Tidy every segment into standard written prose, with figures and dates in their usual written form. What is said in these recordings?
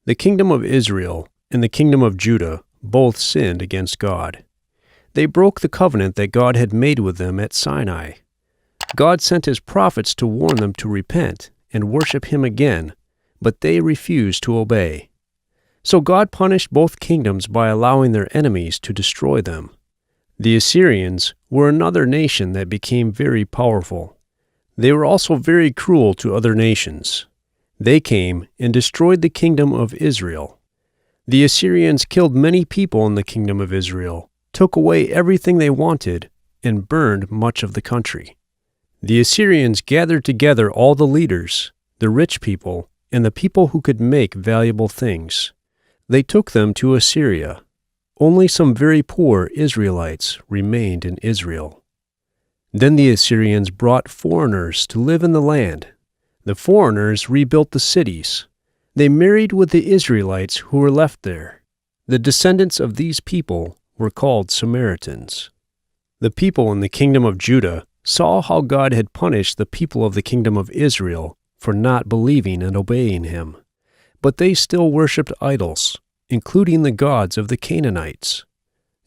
The kingdom of Israel and the kingdom of Judah both sinned against God. They broke the covenant that God had made with them at Sinai. God sent his prophets to warn them to repent and worship him again, but they refused to obey. So God punished both kingdoms by allowing their enemies to destroy them. The Assyrians were another nation that became very powerful. They were also very cruel to other nations. They came and destroyed the kingdom of Israel. The Assyrians killed many people in the kingdom of Israel, took away everything they wanted, and burned much of the country. The Assyrians gathered together all the leaders, the rich people, and the people who could make valuable things. They took them to Assyria. Only some very poor Israelites remained in Israel. Then the Assyrians brought foreigners to live in the land. The foreigners rebuilt the cities. They married with the Israelites who were left there. The descendants of these people were called Samaritans. The people in the kingdom of Judah saw how God had punished the people of the kingdom of Israel for not believing and obeying him. But they still worshipped idols, including the gods of the Canaanites.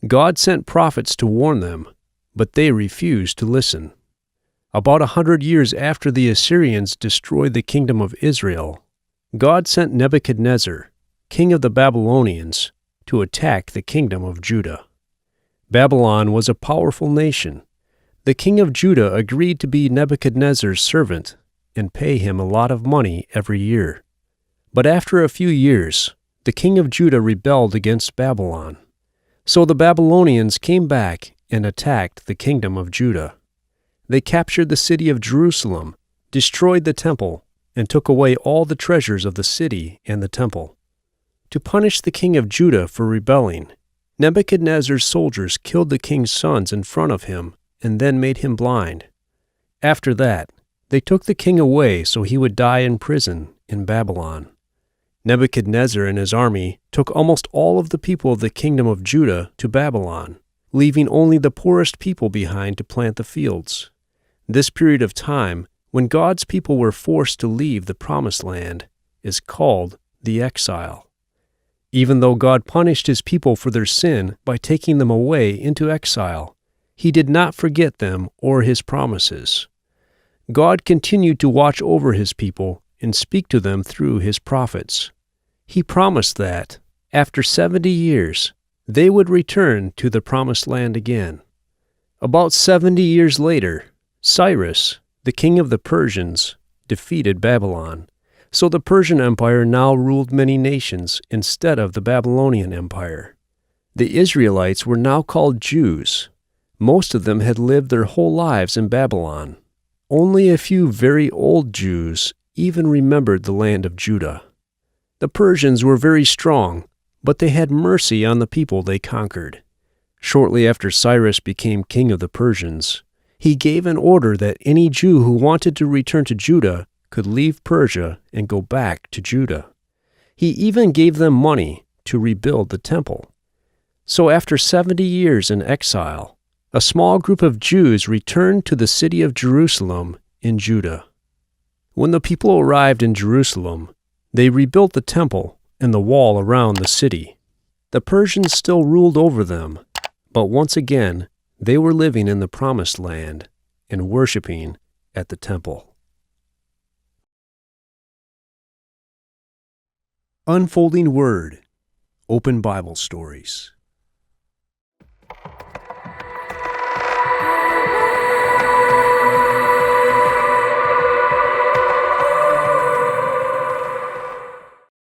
God sent prophets to warn them, but they refused to listen. About 100 years after the Assyrians destroyed the kingdom of Israel, God sent Nebuchadnezzar, king of the Babylonians, to attack the kingdom of Judah. Babylon was a powerful nation. The king of Judah agreed to be Nebuchadnezzar's servant and pay him a lot of money every year. But after a few years, the king of Judah rebelled against Babylon. So the Babylonians came back and attacked the kingdom of Judah. They captured the city of Jerusalem, destroyed the temple, and took away all the treasures of the city and the temple. To punish the king of Judah for rebelling, Nebuchadnezzar's soldiers killed the king's sons in front of him and then made him blind. After that, they took the king away so he would die in prison in Babylon. Nebuchadnezzar and his army took almost all of the people of the kingdom of Judah to Babylon, leaving only the poorest people behind to plant the fields. This period of time, when God's people were forced to leave the promised land, is called the Exile. Even though God punished his people for their sin by taking them away into exile, he did not forget them or his promises. God continued to watch over his people and speak to them through his prophets. He promised that, after 70 years, they would return to the promised land again. About 70 years later, Cyrus, the king of the Persians, defeated Babylon. So the Persian Empire now ruled many nations instead of the Babylonian Empire. The Israelites were now called Jews. Most of them had lived their whole lives in Babylon. Only a few very old Jews even remembered the land of Judah. The Persians were very strong, but they had mercy on the people they conquered. Shortly after Cyrus became king of the Persians, he gave an order that any Jew who wanted to return to Judah could leave Persia and go back to Judah. He even gave them money to rebuild the temple. So after 70 years in exile, a small group of Jews returned to the city of Jerusalem in Judah. When the people arrived in Jerusalem, they rebuilt the temple and the wall around the city. The Persians still ruled over them, but once again, they were living in the promised land and worshiping at the temple. Unfolding Word, Open Bible Stories.